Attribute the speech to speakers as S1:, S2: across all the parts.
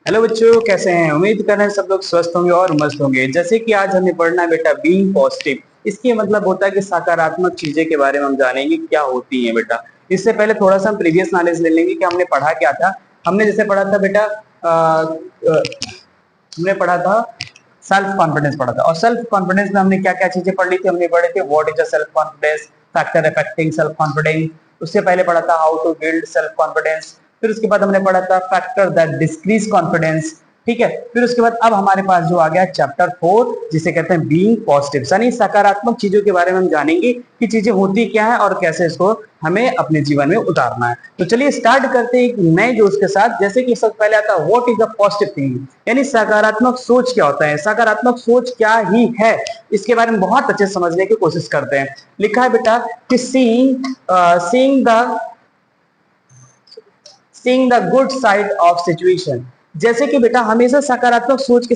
S1: Hello बच्चों, कैसे हैं। उम्मीद कर रहे हैं सब लोग स्वस्थ होंगे और मस्त होंगे। जैसे कि आज हमें पढ़ना है बेटा बीइंग पॉजिटिव। इसके मतलब होता है कि सकारात्मक चीजें के बारे में हम जानेंगे क्या होती हैं बेटा। इससे पहले थोड़ा सा हम प्रीवियस नॉलेज ले लेंगे कि हमने पढ़ा क्या था। हमने जैसे पढ़ा था बेटा हमने पढ़ा था सेल्फ कॉन्फिडेंस पढ़ा था। और सेल्फ कॉन्फिडेंस में हमने क्या क्या चीजें पढ़ ली थी। हमने पढ़े थे what is a self confidence, factor affecting self confidence. उससे पहले पढ़ा था how to build self confidence. फिर उसके बाद हमने पढ़ा था फैक्टर दैट डिक्रीज कॉन्फिडेंस। ठीक है। फिर उसके बाद अब हमारे पास जो आ गया चैप्टर 4 जिसे कहते हैं बीइंग पॉजिटिव, यानी सकारात्मक चीजों के बारे में हम जानेंगे कि चीजें होती क्या है और कैसे इसको हमें अपने जीवन में उतारना है। तो चलिए स्टार्ट करते हैं एक नए जोश के साथ। जैसे कि सबसे पहले आता है what is the positive thinking, यानी सकारात्मक सोच क्या होता है, सकारात्मक सोच क्या ही है, इसके बारे में बहुत अच्छे समझने की कोशिश करते हैं। लिखा है बेटा कि seeing the good side of situation. जैसे कि बेटा हमेशा सकारात्मक सोच के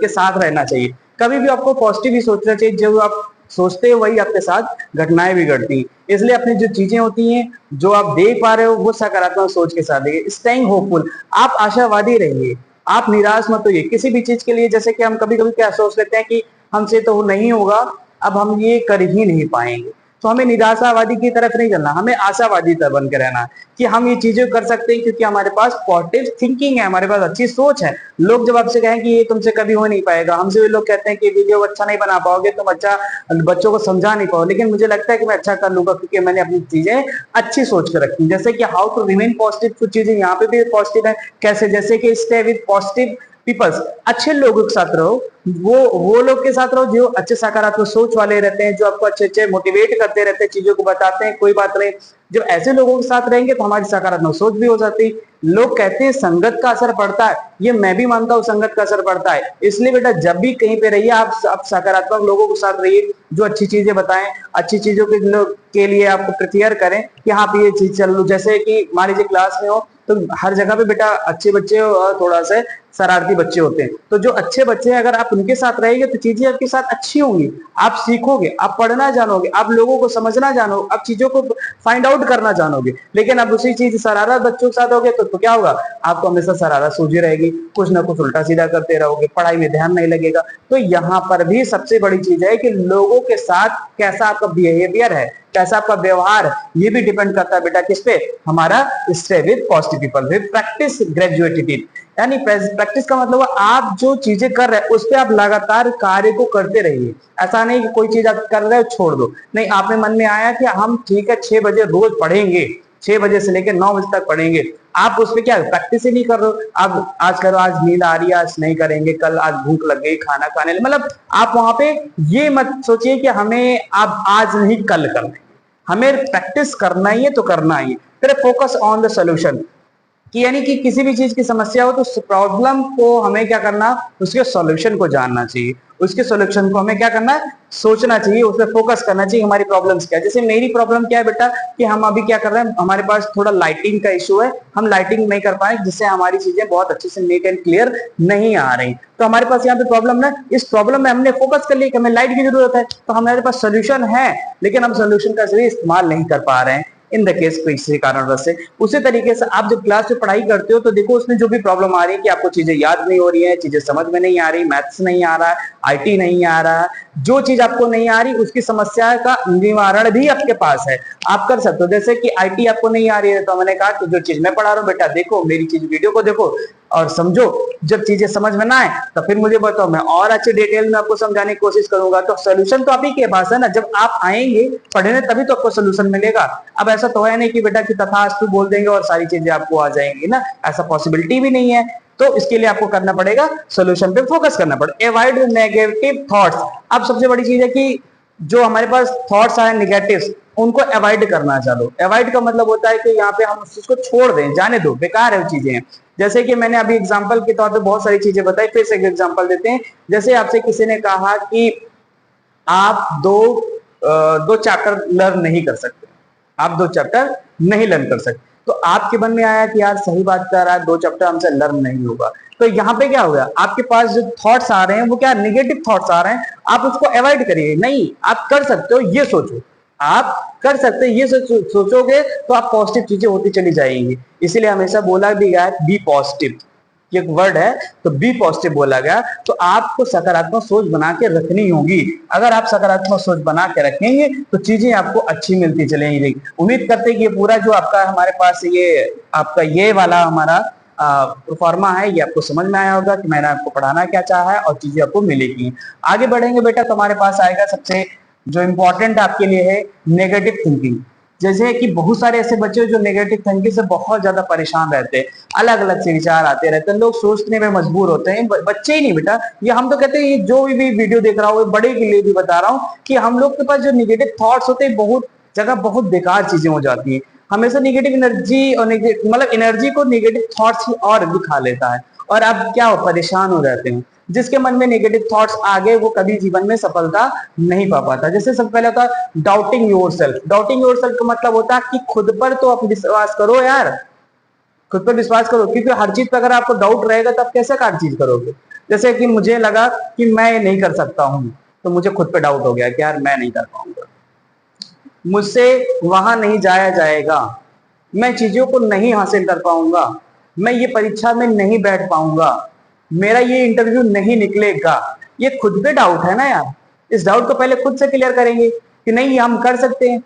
S1: साथ रहना चाहिए। कभी भी आपको पॉजिटिव ही सोचना चाहिए। जो आप सोचते हो वही आपके साथ घटनाएं भी घटती हैं। इसलिए अपनी जो चीजें होती हैं, जो आप देख पा रहे हो, वो सकारात्मक सोच के साथ देखिए। स्टेइंग होपफुल, आप आशावादी रहिए, आप निराश मत होइए किसी भी चीज के लिए। जैसे कि हम कभी कभी क्या सोच लेते हैं कि हमसे तो नहीं होगा, अब हम ये कर ही नहीं पाएंगे। तो हमें निराशावादी की तरफ नहीं चलना, हमें आशावादी तरफ बन के रहना है कि हम ये चीजें कर सकते हैं क्योंकि हमारे पास पॉजिटिव थिंकिंग है, हमारे पास अच्छी सोच है। लोग जब आपसे कहें कि ये तुमसे कभी हो नहीं पाएगा, हमसे भी लोग कहते हैं कि वीडियो अच्छा नहीं बना पाओगे, तुम अच्छा बच्चों को समझा नहीं पाओ, लेकिन मुझे लगता है कि मैं अच्छा कर लूंगा क्योंकि मैंने अपनी चीजें अच्छी सोच के रखी। जैसे कि हाउ टू रिमेन पॉजिटिव, कुछ चीजें यहाँ पे भी पॉजिटिव है। कैसे? जैसे कि स्टे विद पॉजिटिव पीपल्स, अच्छे लोगों के साथ रहो। वो लोग के साथ रहो जो अच्छे सकारात्मक सोच वाले रहते हैं, जो आपको अच्छे अच्छे मोटिवेट करते रहते हैं, चीजों को बताते हैं कोई बात नहीं। जब ऐसे लोगों के साथ रहेंगे तो हमारी सकारात्मक सोच भी हो जाती है। लोग कहते हैं संगत का असर पड़ता है, ये मैं भी मानता हूँ, संगत का असर पड़ता है। इसलिए बेटा जब भी कहीं पे रहिए आप सकारात्मक लोगों के साथ रहिए, जो अच्छी चीजें बताएं, अच्छी चीजों के लिए आपको प्रिपेयर करें कि हाँ ये चीज चल लो। जैसे कि मान लीजिए क्लास में हो तो हर जगह पे बेटा अच्छे बच्चे और थोड़ा से शरारती बच्चे होते हैं। तो जो अच्छे बच्चे हैं अगर आप उनके साथ रहेंगे तो चीजें आपके साथ अच्छी होंगी, आप सीखोगे, आप पढ़ना जानोगे, आप लोगों को समझना जानोगे, आप चीजों को फाइंड आउट करना जानोगे। लेकिन अब उसी चीज शरारत बच्चों के साथ होगे तो क्या होगा, आपको हमेशा शरारत सूझी रहेगी, कुछ ना कुछ उल्टा सीधा करते रहोगे, पढ़ाई में ध्यान नहीं लगेगा। तो यहाँ पर भी सबसे बड़ी चीज है कि लोगों के साथ कैसा आपका बिहेवियर है, कैसा आपका व्यवहार, ये भी डिपेंड करता है बेटा किस पे, हमारा stay with positive people with practice graduated. यानी प्रैक्टिस का मतलब आप जो चीजें कर रहे हैं उस पर आप लगातार कार्य को करते रहिए। ऐसा नहीं कि कोई चीज आप कर रहे हो छोड़ दो, नहीं, आपने मन में आया कि हम ठीक है 6 बजे रोज पढ़ेंगे, 6 बजे से लेकर 9 बजे तक पढ़ेंगे, आप उस पर क्या प्रैक्टिस ही नहीं कर रहे हो। अब आज करो, आज नींद आ रही है आज नहीं करेंगे, कल आज भूख लग गई खाना खाने, मतलब आप वहां पे ये मत सोचिए कि हमें अब आज नहीं कल करना है, हमें प्रैक्टिस करना ही है तो करना ही है। फिर फोकस ऑन द सोल्यूशन, कि यानी कि किसी भी चीज की समस्या हो तो उस प्रॉब्लम को हमें क्या करना, उसके सॉल्यूशन को जानना चाहिए, उसके सॉल्यूशन को हमें क्या करना है, सोचना चाहिए, उस पर फोकस करना चाहिए। हमारी प्रॉब्लम्स क्या है, जैसे मेरी प्रॉब्लम क्या है बेटा कि हम अभी क्या कर रहे हैं, हमारे पास थोड़ा लाइटिंग का इशू है, हम लाइटिंग नहीं कर पाए जिससे हमारी चीजें बहुत अच्छे से नीट एंड क्लियर नहीं आ रही। तो हमारे पास यहाँ पे प्रॉब्लम है, इस प्रॉब्लम में हमने फोकस कर लिया कि हमें लाइट की जरूरत है, तो हमारे पास सोल्यूशन है, लेकिन हम सोल्यूशन का सही इस्तेमाल नहीं कर पा रहे हैं इन द केस किसी कारणवश से। उसी तरीके से आप जब क्लास में पढ़ाई करते हो तो देखो उसमें जो भी प्रॉब्लम आ रही है कि आपको चीजें याद नहीं हो रही है, चीजें समझ में नहीं आ रही, मैथ्स नहीं आ रहा है, आईटी नहीं आ रहा है, जो चीज आपको नहीं आ रही उसकी समस्या का निवारण भी आपके पास है, आप कर सकते हो। जैसे कि आईटी आपको नहीं आ रही है तो मैंने कहा कि जो चीज मैं पढ़ा रहा हूँ बेटा देखो, मेरी चीज वीडियो को देखो और समझो, जब चीजें समझ में ना आए तो फिर मुझे बताओ, मैं और अच्छे डिटेल में आपको समझाने की कोशिश करूंगा। तो सोल्यूशन तो आप ही के पास है ना, जब आप आएंगे पढ़ने तभी तो आपको सोल्यूशन मिलेगा। अब ऐसा तो है नहीं कि बेटा कि तथास्तु बोल देंगे और सारी चीजें आपको आ जाएंगी ना, ऐसा पॉसिबिलिटी भी नहीं है। तो इसके लिए आपको करना पड़ेगा, सोल्यूशन पे फोकस करना पड़ेगा। अवॉइड नेगेटिव थॉट्स, अब सबसे बड़ी चीज है कि जो हमारे पास थॉट्स आए नेगेटिव, उनको अवॉइड करना चालो। अवॉइड का मतलब होता है कि यहाँ पे हम उस चीज को छोड़ दें, जाने दो, बेकार है वो चीजें। जैसे कि मैंने अभी एग्जांपल के तौर पे बहुत सारी चीजें बताई, फिर से एक एग्जांपल देते हैं। जैसे आपसे किसी ने कहा कि आप दो चैप्टर लर्न नहीं कर सकते, आप 2 चैप्टर नहीं लर्न कर सकते, तो आपके मन में आया कि यार सही बात कर रहा है, 2 चैप्टर हमसे लर्न नहीं होगा। तो यहाँ पे क्या हो गया, आपके पास जो थॉट्स आ रहे हैं वो क्या नेगेटिव थॉट्स आ रहे हैं, आप उसको अवॉइड करिए। नहीं, आप कर सकते हो, ये सोचो, आप कर सकते हैं, ये सोचोगे तो आप पॉजिटिव चीजें होती चली जाएंगी। इसीलिए हमेशा बोला भी गया है बी पॉजिटिव, ये एक वर्ड है, तो बी पॉजिटिव बोला गया। तो आपको सकारात्मक सोच बना के रखनी होगी। अगर आप सकारात्मक सोच बना के रखेंगे तो चीजें आपको अच्छी मिलती चलेंगी। उम्मीद करते हैं कि ये पूरा जो आपका हमारे पास ये आपका ये वाला हमारा प्रोफार्मा है, ये आपको समझ में आया होगा कि मैंने आपको पढ़ाना क्या चाहा है और चीजें आपको मिलेगी। आगे बढ़ेंगे बेटा तो हमारे पास आएगा सबसे जो इम्पोर्टेंट आपके लिए है नेगेटिव थिंकिंग। जैसे कि बहुत सारे ऐसे बच्चे जो नेगेटिव थिंकिंग से बहुत ज्यादा परेशान रहते हैं, अलग अलग से विचार आते रहते हैं, लोग सोचने में मजबूर होते हैं। बच्चे ही नहीं बेटा, ये हम तो कहते हैं, ये जो भी वीडियो देख रहा हूँ बड़े के लिए भी बता रहा हूँ कि हम लोग के पास जो नेगेटिव थॉट्स होते हैं बहुत जगह बहुत बेकार चीजें हो जाती है। हमेशा नेगेटिव एनर्जी और मतलब एनर्जी को नेगेटिव थॉट्स ही और भी खा लेता है, और अब क्या हो परेशान हो जाते हैं। जिसके मन में नेगेटिव थॉट्स आ गए वो कभी जीवन में सफलता नहीं पा पाता। जैसे सबसे पहले होता है डाउटिंग योरसेल्फ। डाउटिंग योरसेल्फ का मतलब होता है कि खुद पर तो आप विश्वास करो यार, खुद पर विश्वास करो, क्योंकि हर चीज पर अगर आपको डाउट रहेगा तो आप कैसे हर चीज करोगे। जैसे कि मुझे लगा कि मैं ये नहीं कर सकता हूँ, तो मुझे खुद पे डाउट हो गया कि यार मैं नहीं कर पाऊंगा, मुझसे वहां नहीं जाया जाएगा, मैं चीजों को नहीं हासिल कर पाऊंगा, मैं ये परीक्षा में नहीं बैठ पाऊंगा, मेरा ये इंटरव्यू नहीं निकलेगा। ये खुद पे डाउट है ना यार। इस डाउट को पहले खुद से क्लियर करेंगे कि नहीं हम कर सकते हैं,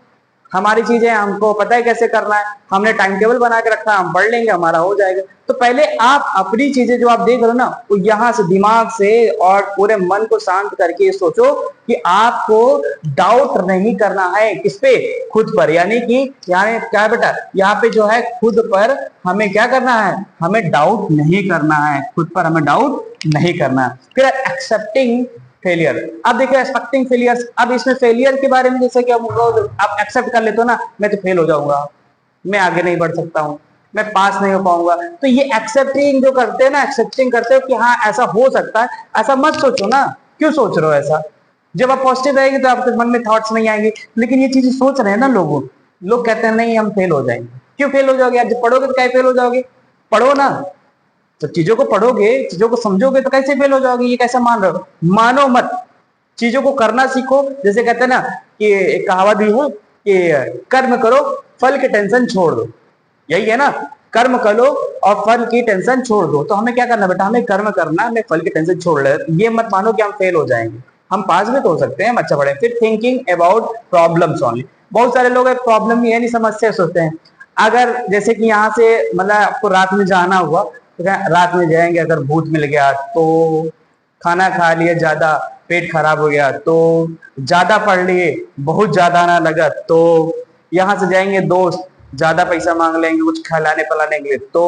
S1: हमारी चीजें हमको पता है कैसे करना है, हमने टाइम टेबल बना के रखा है, हम पढ़ लेंगे हमारा हो जाएगा। तो पहले आप अपनी चीजें जो आप देख रहे हो ना वो यहाँ से दिमाग से और पूरे मन को शांत करके सोचो कि आपको डाउट नहीं करना है। किस पे? खुद पर। यानी कि यानी क्या है बेटा, यहाँ पे जो है खुद पर हमें क्या करना है, हमें डाउट नहीं करना है, खुद पर हमें डाउट नहीं करना है। फिर एक्सेप्टिंग फेलियर। अब देखिए एक्सपेक्टिंग फेलियर, अब इसमें फेलियर के बारे में जैसे कि आप एक्सेप्ट कर लेते हो ना, मैं तो फेल हो जाऊंगा, मैं आगे नहीं बढ़ सकता हूँ, मैं पास नहीं हो पाऊंगा। तो ये एक्सेप्टिंग जो करते हैं ना, एक्सेप्टिंग करते हो कि हाँ ऐसा हो सकता है, ऐसा मत सोचो ना। क्यों सोच रहे हो ऐसा? जब आप पॉजिटिव रहेंगे तो आपके मन में थॉट्स नहीं आएंगे। लेकिन ये चीजें सोच रहे हैं ना लोग कहते हैं नहीं हम फेल हो जाएंगे। क्यों फेल हो जाओगे? आज जब पढ़ोगे तो क्या फेल हो जाओगे? पढ़ो ना, तो चीजों को पढ़ोगे, चीजों को समझोगे तो कैसे फेल हो जाओगे? ये कैसे मान रहे हो? मानो मत, चीजों को करना सीखो। जैसे कहते हैं ना कि एक कहावत भी है कि कर्म करो फल की टेंशन छोड़ दो, यही है ना, कर्म करो और फल की टेंशन छोड़ दो। तो हमें क्या करना बेटा, हमें कर्म करना, हमें फल की टेंशन छोड़ ले। ये मत मानो कि हम फेल हो जाएंगे, हम पास भी तो हो सकते हैं, हम अच्छा पढ़े। फिर थिंकिंग अबाउट प्रॉब्लम्स ओनली। बहुत सारे लोग प्रॉब्लम ये नहीं समस्या सोचते हैं। अगर जैसे कि यहाँ से मतलब आपको रात में जाना हुआ, तो रात में जाएंगे, अगर भूत मिल गया तो, खाना खा लिया ज्यादा पेट खराब हो गया तो, ज्यादा पढ़ लिए बहुत ज्यादा ना लगा तो, यहाँ से जाएंगे दोस्त ज्यादा पैसा मांग लेंगे कुछ खिलाने पिलाने के लिए तो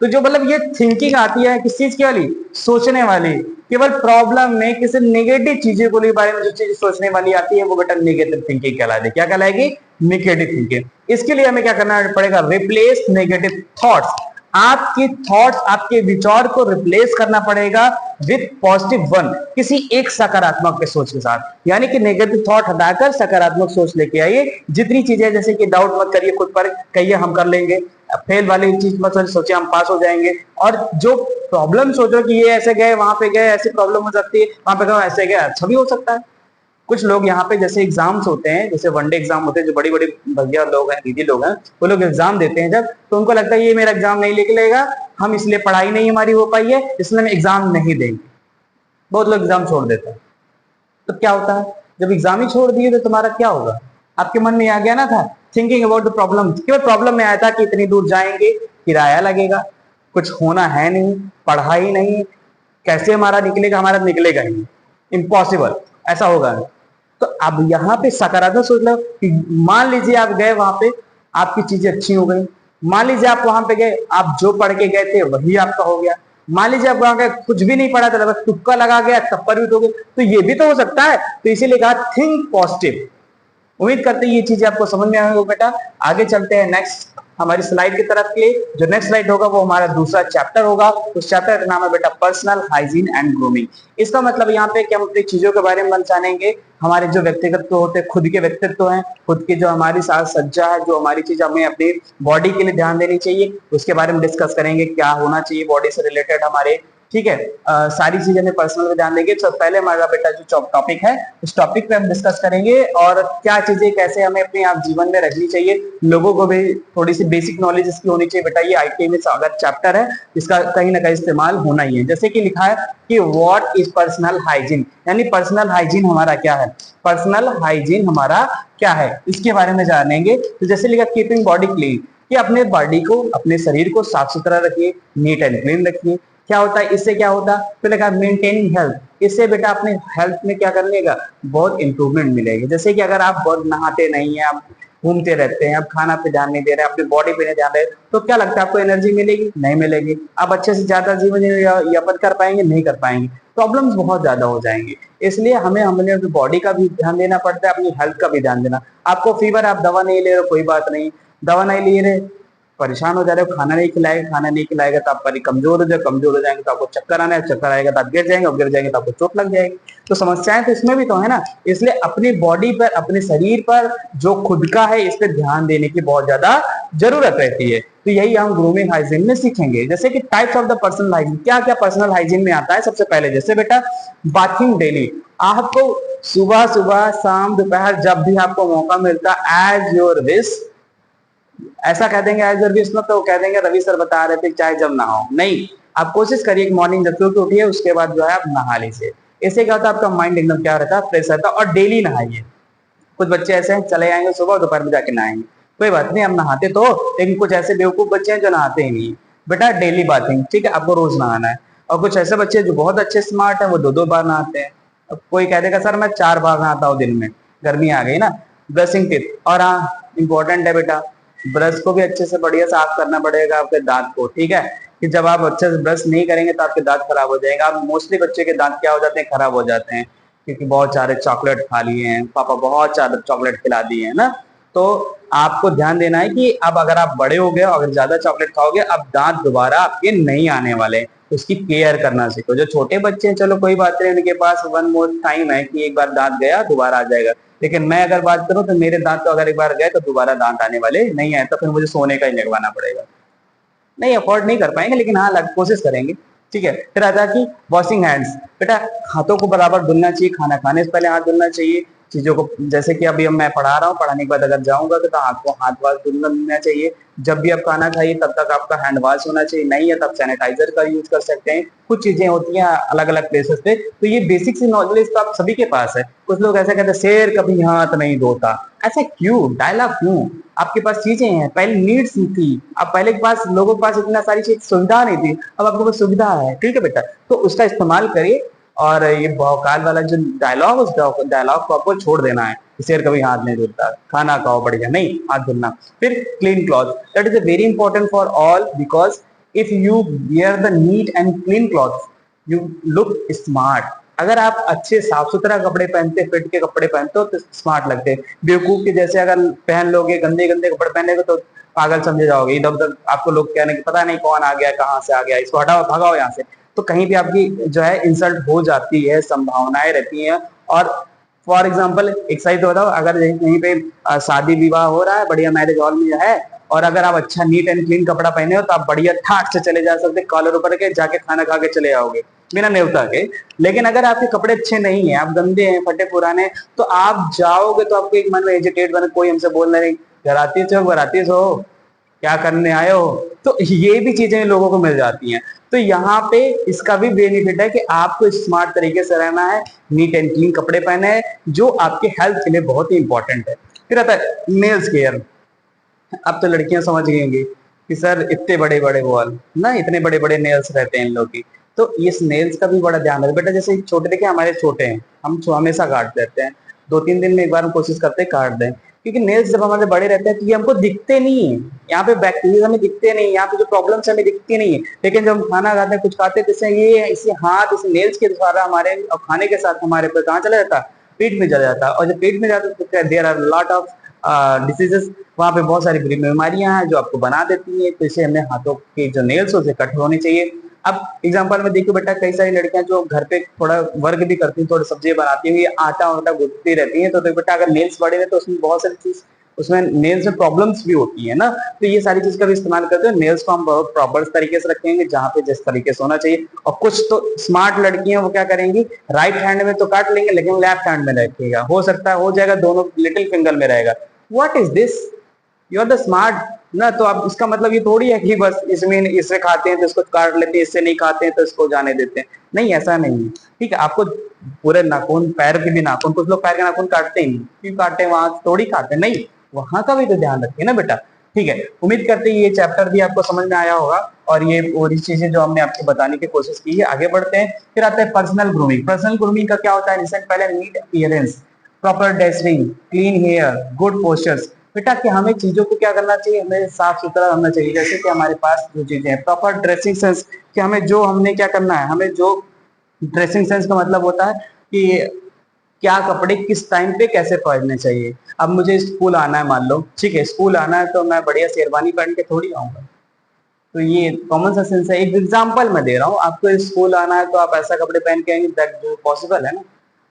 S1: जो मतलब ये थिंकिंग आती है किस चीज की वाली, सोचने वाली। केवल प्रॉब्लम में किसी नेगेटिव चीजें को बारे में जो चीज सोचने वाली आती है वो बेटा नेगेटिव थिंकिंग कहलाती है। क्या कहलाएगी? Negative thinking. इसके लिए हमें क्या करना पड़ेगा? Replace negative thoughts. आपके थॉट्स, आपके विचार को रिप्लेस करना पड़ेगा विथ पॉजिटिव वन, किसी एक सकारात्मक के सोच के साथ। यानी कि नेगेटिव थॉट हटाकर सकारात्मक सोच लेके आइए। जितनी चीजें जैसे कि डाउट मत करिए खुद पर, कहिए हम कर लेंगे, फेल वाली चीज मत सोचिए हम पास हो जाएंगे। और जो प्रॉब्लम सोचो कि ये ऐसे गए वहां पे गए ऐसी प्रॉब्लम हो सकती है, वहां पे गए ऐसे गए, अच्छा भी हो सकता है। कुछ लोग यहाँ पे जैसे एग्जाम्स होते हैं, जैसे वनडे एग्जाम होते हैं, जो बड़ी बड़ी भैया लोग हैं, दीदी लोग हैं, वो लोग एग्जाम देते हैं जब, तो उनको लगता है ये मेरा एग्जाम नहीं निकलेगा, हम इसलिए पढ़ाई नहीं हमारी हो पाई है इसलिए हम एग्जाम नहीं देंगे। बहुत लोग एग्जाम छोड़ देते हैं। तो क्या होता है, जब एग्जाम ही छोड़ दिए तो तुम्हारा क्या होगा? आपके मन में आ गया ना था थिंकिंग अबाउट द प्रॉब्लम, केवल प्रॉब्लम में आया था कि इतनी दूर जाएंगे, किराया लगेगा, कुछ होना है नहीं, पढ़ाई नहीं, कैसे हमारा निकलेगा? हमारा निकलेगा ही, इम्पॉसिबल, ऐसा होगा। तो अब यहाँ पे सकारात्मक सोच लो कि मान लीजिए आप गए वहां पे, आपकी चीजें अच्छी हो गई। मान लीजिए आप वहां पे गए, आप जो पढ़ के गए थे वही आपका हो गया। मान लीजिए आप वहां गए कुछ भी नहीं पढ़ा था, बस तुक्का लगा गया, तब पर भी तो गए, तो ये भी तो हो सकता है। तो इसीलिए कहा थिंक पॉजिटिव। उम्मीद करते हैं ये चीजें आपको समझ में आएगी बेटा। आगे चलते हैं नेक्स्ट हमारी स्लाइड की तरफ के। जो नेक्स्ट स्लाइड होगा वो हमारा दूसरा चैप्टर होगा। उस चैप्टर का नाम है बेटा पर्सनल हाइजीन एंड ग्रूमिंग। इसका मतलब यहाँ पे कि हम अपनी चीजों के बारे में जानेंगे। हमारे जो व्यक्तिगत होते हैं, खुद के व्यक्तित्व हैं, खुद की जो हमारी साज सज्जा है, जो हमारी चीज हमें अपनी बॉडी के लिए ध्यान देनी चाहिए, उसके बारे में डिस्कस करेंगे। क्या होना चाहिए बॉडी से रिलेटेड हमारे ठीक है। सारी चीजें में पर्सनल पे ध्यान देंगे। तो पहले हमारा बेटा जो टॉपिक है, इस टॉपिक पे हम डिस्कस करेंगे और क्या चीजें कैसे हमें अपने आप जीवन में रखनी चाहिए, लोगों को भी थोड़ी सी बेसिक नॉलेज इसकी होनी चाहिए। बेटा ये आईटी में अगर चैप्टर है, इसका कहीं ना कहीं इस्तेमाल होना ही है। जैसे कि लिखा है कि व्हाट इज पर्सनल हाइजीन, यानी पर्सनल हाइजीन हमारा क्या है, पर्सनल हाइजीन हमारा क्या है, इसके बारे में जानेंगे। तो जैसे लिखा कीपिंग बॉडी क्लीन, कि अपने बॉडी को, अपने शरीर को साफ सुथरा रखिए, नीट एंड क्लीन रखिए। क्या होता है इससे, क्या होता है, तो लिखा मेंटेनिंग हेल्थ, इससे बेटा अपने हेल्थ में क्या करने का बहुत इंप्रूवमेंट मिलेगी। जैसे कि अगर आप बहुत नहाते नहीं है, आप घूमते रहते हैं, आप खाना पे ध्यान नहीं दे रहे, अपनी बॉडी पे नहीं ध्यान दे रहे, तो क्या लगता है आपको एनर्जी मिलेगी, नहीं मिलेगी। आप अच्छे से ज्यादा जीवन यापन कर पाएंगे, नहीं कर पाएंगे, प्रॉब्लम्स बहुत ज्यादा हो जाएंगी। इसलिए हमें अपनी बॉडी का भी ध्यान देना पड़ता है, अपनी हेल्थ का भी ध्यान देना। आपको फीवर, आप दवा नहीं ले रहे हो, कोई बात नहीं, दवा नहीं ले रहे, परेशान हो जा रहे हो, खाना नहीं खिलाएगा, खाना नहीं खिलाएगा तो आप कमजोर हो जाए, कमजोर हो जाएंगे तो आपको चक्कर आना है, चक्कर आएगा तो आप गिर जाएंगे, और गिर जाएंगे तो आपको चोट लग जाएगी। तो समस्याएं तो इसमें भी तो है ना। इसलिए अपनी बॉडी पर, अपने शरीर पर जो खुद का है, इस पर ध्यान देने की बहुत ज्यादा जरूरत रहती है। तो यही हम ग्रूमिंग हाइजीन में सीखेंगे। जैसे कि types of the personal hygiene, क्या क्या पर्सनल हाइजीन में आता है। सबसे पहले जैसे बेटा बाथिंग डेली, आपको सुबह सुबह शाम दोपहर जब भी आपको मौका मिलता है, एज योर विश, ऐसा कह देंगे एज योर विश, तो कह देंगे रवि सर बता रहे थे चाहे जब नहाओ, नहीं, आप कोशिश करिए मॉर्निंग जब सो के उठिए उसके बाद जो है आप नहा लीजिए। इससे क्या होता है, आपका माइंड एकदम क्या रहता है, फ्रेश रहता है। और डेली नहाइए। कुछ बच्चे ऐसे हैं चले आएंगे सुबह, दोपहर में जाके नहाएंगे, कोई बात नहीं, हम नहाते तो, लेकिन कुछ ऐसे बेवकूफ बच्चे हैं जो नहाते ही नहीं। बेटा डेली बाथिंग, ठीक है, आपको रोज नहाना है। और कुछ ऐसे बच्चे जो बहुत अच्छे स्मार्ट है, वो दो दो बार नहाते हैं। अब कोई कह देगा सर मैं 4 बार नहाता हूँ दिन में, गर्मी आ गई ना। ब्रशिंग टिप, और हाँ इंपॉर्टेंट है बेटा, ब्रश को भी अच्छे से बढ़िया साफ करना पड़ेगा आपके दांत को, ठीक है। कि जब आप अच्छे से ब्रश नहीं करेंगे तो आपके दांत खराब हो जाएगा। आप मोस्टली बच्चे के दांत क्या हो जाते हैं, खराब हो जाते हैं, क्योंकि बहुत सारे चॉकलेट खा लिए हैं, पापा बहुत सारे चॉकलेट खिला दिए हैं ना। तो आपको ध्यान देना है कि अब अगर आप बड़े हो गए, अगर ज्यादा चॉकलेट खाओगे, अब दांत दोबारा आपके नहीं आने वाले, उसकी केयर करना सीखो। जो छोटे बच्चे हैं चलो कोई बात नहीं, उनके पास वन मोर टाइम है कि एक बार दांत गया दोबारा आ जाएगा। लेकिन मैं अगर बात करूं तो मेरे दांत तो अगर एक बार गए तो दोबारा दांत आने वाले नहीं है, तो फिर मुझे सोने का ही लगवाना पड़ेगा। नहीं, अफोर्ड नहीं कर पाएंगे, लेकिन हाँ कोशिश करेंगे, ठीक है। फिर आता है कि वॉशिंग हैंड्स, बेटा हाथों को बराबर धुलना चाहिए, खाना खाने से पहले हाथ धुलना चाहिए। चीजों को, जैसे कि अभी मैं पढ़ा रहा हूँ, पढ़ाने के बाद अगर जाऊंगा तो हाथ को हाथ वाश धुलना चाहिए। जब भी आप खाना खाइए तब तक आपका हैंड वॉश होना चाहिए, नहीं है तब सैनिटाइजर का यूज कर सकते हैं। कुछ चीजें होती हैं अलग अलग प्लेसेस पे, तो ये बेसिक सी नॉलेज तो आप सभी के पास है। कुछ लोग ऐसा कहते हैं शेर कभी हाथ नहीं धोता, ऐसा क्यों, डायलॉग क्यों। आपके पास चीजें हैं, पहले नीड्स थी, अब पहले के पास लोगों के पास इतना सारी चीज सुविधा नहीं थी, अब आपके पास सुविधा है, ठीक है बेटा, तो उसका इस्तेमाल करिए। और ये भौकाल वाला जो डायलॉग, उस डायलॉग को आपको छोड़ देना है। शेर कभी हाथ नहीं धुलता, खाना खाओ बढ़िया, नहीं हाथ धुलना। फिर clean cloth, that is very important for all, because if you wear the neat and clean cloth you look smart. अगर आप अच्छे साफ सुथरा कपड़े पहनते, फिट के कपड़े पहनते हो तो स्मार्ट लगते हैं। बेवकूफ के जैसे अगर पहन लोगे, गंदे गंदे कपड़े पहनेगे तो पागल समझे जाओगे। इधर उधर आपको लोग कहने की पता नहीं कौन आ गया, कहाँ से आ गया, इसको हटाओ, भगाओ यहाँ से, तो कहीं भी आपकी जो है इंसल्ट हो जाती है, संभावनाएं रहती हैं। और फॉर एग्जाम्पल एक सही तो बताओ, अगर यहीं पे शादी विवाह हो रहा है, बढ़िया मैरिज हॉल में है, और अगर आप अच्छा नीट एंड क्लीन कपड़ा पहने हो तो आप बढ़िया ठाट से चले जा सकते, कॉलर ऊपर के जाके खाना खा के चले आओगे बिना न्योता के। लेकिन अगर आपके कपड़े अच्छे नहीं है, आप गंदे हैं, फटे पुराने, तो आप जाओगे तो आपको एक मन में एजिटेट बने, कोई हमसे बोलना नहीं, घराती से हो, घराती से हो, क्या करने आए हो। तो ये भी चीजें लोगों को मिल जाती हैं। तो यहाँ पे इसका भी बेनिफिट है कि आपको स्मार्ट तरीके से रहना है, नीट एंड क्लीन कपड़े पहने हैं, जो आपके हेल्थ के लिए बहुत ही इंपॉर्टेंट है। फिर आता है नेल्स केयर। अब तो लड़कियां समझ गई होंगी कि सर इतने बड़े बड़े बॉल ना, इतने बड़े बड़े नेल्स रहते हैं इन लोग की, तो इस नेल्स का भी बड़ा ध्यान रहे बेटा। जैसे छोटे देखिए हमारे छोटे हैं, हम हमेशा काट देते हैं, 2-3 दिन में एक बार हम कोशिश करते हैं काट दें, क्योंकि नेल्स जब हमारे बड़े रहते हैं तो ये हमको दिखते नहीं है, यहाँ पे बैक्टीरिया हमें दिखते नहीं, यहाँ पे जो प्रॉब्लम्स हमें दिखती नहीं है। लेकिन जब हम खाना खाते हैं, कुछ खाते हैं, तो ये इसी हाथ, इस नेल्स के द्वारा हमारे और खाने के साथ हमारे पर कहाँ चला जाता है, पेट में चला जाता है। और जब पेट में जाता है तो there are lot of diseases, वहां पे बहुत सारी बीमारियां हैं जो आपको बना देती है। तो इसे हमें हाथों के जो नेल्स होते कट होने चाहिए। अब एग्जांपल में देखिए बेटा, कई सारी लड़कियां जो घर पे थोड़ा वर्क भी करती हैं, थोड़ी सब्जी बनाती हुई, आटा वाटा गूंथती रहती हैं, तो बेटा अगर नेल्स बड़े हैं तो उसमें बहुत सारी चीज उसमें नेल्स में प्रॉब्लम्स भी होती है ना, तो ये सारी चीज का भी इस्तेमाल करते हैं। नेल्स को हम बहुत प्रॉपर तरीके से रखेंगे जहाँ पे जिस तरीके से होना चाहिए। और कुछ तो स्मार्ट लड़कियां वो क्या करेंगी, राइट हैंड में तो काट लेंगे लेकिन लेफ्ट हैंड में रखेगा, हो सकता है हो जाएगा दोनों लिटिल फिंगर में रहेगा। What is this, you are the smart ना। तो अब इसका मतलब ये थोड़ी है कि बस इसमें इससे खाते हैं तो इसको काट लेते हैं, इससे नहीं खाते हैं तो इसको जाने देते हैं, नहीं ऐसा नहीं है। ठीक है, आपको पूरे नाखून, पैर के भी नाखून, कुछ लोग पैर के नाखून काटते ही नहीं, क्यों काटते हैं, वहां थोड़ी काटते हैं, नहीं, वहां का भी तो ध्यान रखिए ना बेटा। ठीक है, उम्मीद करते हैं ये चैप्टर भी आपको समझ में आया होगा और ये पूरी चीजें जो हमने आपको बताने की कोशिश की है। आगे बढ़ते हैं, फिर आता है पर्सनल ग्रूमिंग। पर्सनल ग्रूमिंग का क्या होता है, जैसे पहले neat appearance, proper dressing, clean hair, good postures. बेटा कि हमें चीजों को क्या करना चाहिए, हमें साफ सुथरा होना चाहिए। जैसे कि हमारे पास जो चीजें हैं, प्रॉपर ड्रेसिंग सेंस, कि हमें जो हमने क्या करना है, हमें जो ड्रेसिंग सेंस का मतलब होता है कि क्या कपड़े किस टाइम पे कैसे पहनने चाहिए। अब मुझे स्कूल आना है, मान लो, ठीक है, स्कूल आना है तो मैं बढ़िया शेरवानी पहन के थोड़ी आऊंगा, तो ये कॉमन सा सेंस है। एक एग्जांपल मैं दे रहा हूँ, आपको स्कूल आना है तो आप ऐसा कपड़े पहन के आएंगे, दैट जो पॉसिबल है ना।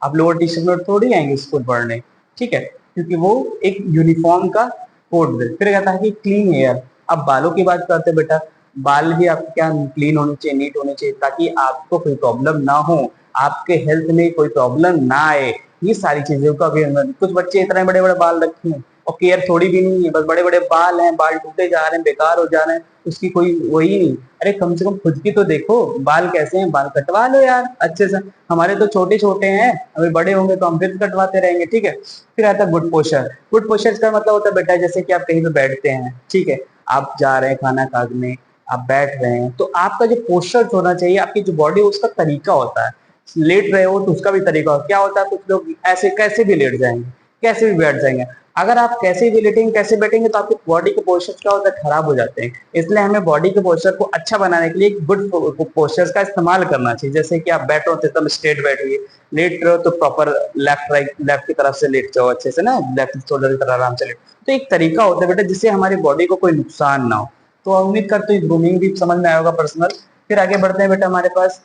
S1: आप लोअर टी शर्ट में थोड़ी आएंगे स्कूल पढ़ने, ठीक है, क्योंकि वो एक यूनिफॉर्म का कोड है। फिर कहता है कि क्लीन हेयर, अब बालों की बात करते हैं बेटा, बाल भी आपके क्या क्लीन होने चाहिए, नीट होने चाहिए, ताकि आपको कोई प्रॉब्लम ना हो, आपके हेल्थ में कोई प्रॉब्लम ना आए। ये सारी चीजों का भी कुछ बच्चे इतने बड़े बड़े बाल रखे हैं और केयर थोड़ी भी नहीं है, बस बड़े बड़े बाल हैं, बाल टूटे जा रहे हैं, बेकार हो जा रहे हैं, उसकी कोई वही नहीं। अरे कम से कम खुद की तो देखो, बाल कैसे हैं, बाल कटवा लो यार अच्छे से। हमारे तो छोटे छोटे हैं, अभी बड़े होंगे तो हम फिर कटवाते रहेंगे, ठीक है। फिर आता है गुड पोस्चर। गुड पोस्चर का मतलब होता है बेटा, जैसे कि आप कहीं पे बैठते हैं, ठीक है, आप जा रहे हैं खाना खाने, आप बैठ रहे हैं, तो आपका जो पोस्चर होना चाहिए, आपकी जो बॉडी उसका तरीका होता है। लेट रहे हो तो उसका भी तरीका होता है। क्या होता है, कुछ लोग ऐसे कैसे भी लेट जाएंगे, कैसे भी बैठ जाएंगे। अगर आप कैसे भी लेटेंगे, कैसे बैठेंगे, तो आपकी बॉडी के पोस्चर क्या होता है, खराब हो जाते हैं। इसलिए हमें बॉडी के पोस्चर को अच्छा बनाने के लिए गुड पोस्चर्स का इस्तेमाल करना चाहिए। जैसे कि आप बैठो तो एकदम स्ट्रेट बैठिए, लेट रहे हो तो प्रॉपर लेफ्ट राइट, लेफ्ट की तरफ से लेट जाओ अच्छे से ना, लेफ्ट शोल्डर की तरफ आराम से लेट। तो एक तरीका होता है बेटा जिससे हमारी बॉडी को कोई नुकसान ना हो। तो उम्मीद करते हैं ग्रूमिंग भी समझ में आया होगा पर्सनल। फिर आगे बढ़ते हैं बेटा, हमारे पास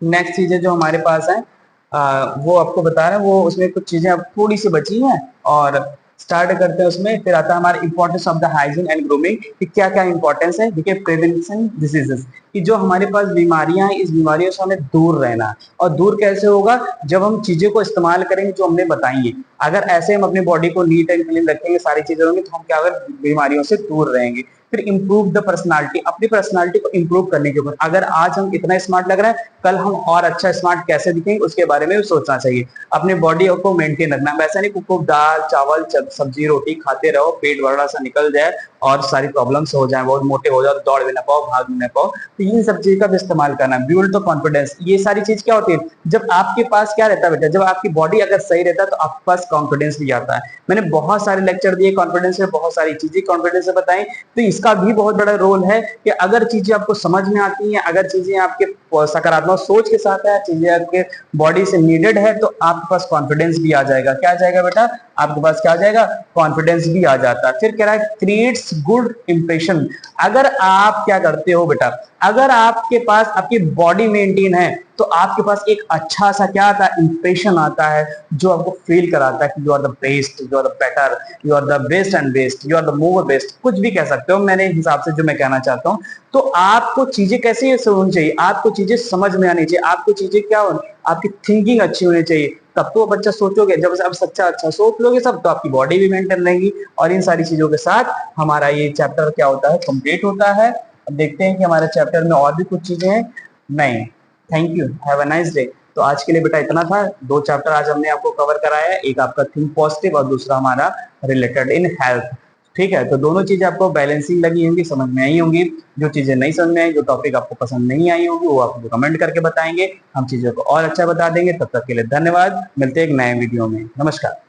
S1: नेक्स्ट चीजें जो हमारे पास है, वो आपको बता रहे हैं, वो उसमें कुछ चीजें अब थोड़ी सी बची हैं और स्टार्ट करते हैं उसमें। फिर आता है हमारा importance of the hygiene and grooming, कि क्या क्या इंपॉर्टेंस है। देखिए, प्रिवेंशन डिजीजेस, कि जो हमारे पास बीमारियां हैं, इस बीमारियों से हमें दूर रहना है। और दूर कैसे होगा, जब हम चीजें को इस्तेमाल करेंगे जो हमने बताएंगे। अगर ऐसे हम अपनी बॉडी को नीट एंड क्लीन रखेंगे, सारी चीजें होंगी, तो हम क्या होगा, बीमारियों से दूर रहेंगे। फिर इंप्रूव द पर्सनालिटी, अपनी पर्सनालिटी को इंप्रूव करने के ऊपर, अगर आज हम इतना स्मार्ट लग रहे हैं, कल हम और अच्छा स्मार्ट कैसे दिखेंगे उसके बारे में भी सोचना चाहिए। अपने बॉडी को मेंटेन रखना, वैसा नहीं खूब दाल चावल सब्जी रोटी खाते रहो, पेट बड़ा सा निकल जाए और सारी प्रॉब्लम्स हो जाए, बहुत मोटे हो जाओ, दौड़ भी ना पाओ, भाग भी ना पाओ। तो इन सब चीज का भी इस्तेमाल करना। बिल्ड द कॉन्फिडेंस, ये सारी चीज क्या होती है, जब आपके पास क्या रहता है बेटा, जब आपकी बॉडी अगर सही रहता है तो आपके पास कॉन्फिडेंस भी आता है। मैंने बहुत सारे लेक्चर दिए कॉन्फिडेंस में, बहुत सारी चीजें कॉन्फिडेंस से बताई, तो इसका भी बहुत बड़ा रोल है कि अगर चीजें आपको समझ में आती हैं, अगर चीजें आपके सकारात्मक सोच के साथ है, चीजें आपके बॉडी से नीडेड है, तो आपके पास कॉन्फिडेंस भी आ जाएगा। क्या आ जाएगा बेटा, आपके पास क्या आ जाएगा, कॉन्फिडेंस भी आ जाता है। फिर कह रहा है क्रिएट्स गुड इंप्रेशन। अगर आप क्या करते हो बेटा, अगर आपके पास आपकी बॉडी मेंटेन है तो आपके पास एक अच्छा सा क्या आता है, इंप्रेशन आता है, जो आपको फील कराता है कि you are the best, you are the better, you are the best and best, you are the more best, कुछ भी कह सकते हो मेरे हिसाब से जो मैं कहना चाहता हूँ। तो आपको चीजें कैसे होनी चाहिए, आपको चीजें समझ में आनी चाहिए, आपको चीजें क्या होनी, आपकी थिंकिंग अच्छी होनी चाहिए, तब तो बच्चा सोचोगे। जब आप सच्चा अच्छा सोच लोगे सब, तो आपकी बॉडी भी मेंटेन रहेगी। और इन सारी चीजों के साथ हमारा ये चैप्टर क्या होता है, कंप्लीट होता है। अब देखते हैं कि हमारे चैप्टर में और भी कुछ चीजें हैं नहीं। Thank you, have a nice day. तो आज के लिए बेटा इतना था। दो चैप्टर आज हमने आपको कवर कराया है, एक आपका थिंक पॉजिटिव और दूसरा हमारा रिलेटेड इन हेल्थ। ठीक है, तो दोनों चीजें आपको बैलेंसिंग लगी होंगी, समझ में आई होंगी। जो चीजें नहीं समझ में आई, जो टॉपिक आपको पसंद नहीं आई होगी, वो आपको कमेंट करके बताएंगे, हम चीजों को और अच्छा बता देंगे। तब तक के लिए धन्यवाद, मिलते हैं एक नए वीडियो में। नमस्कार।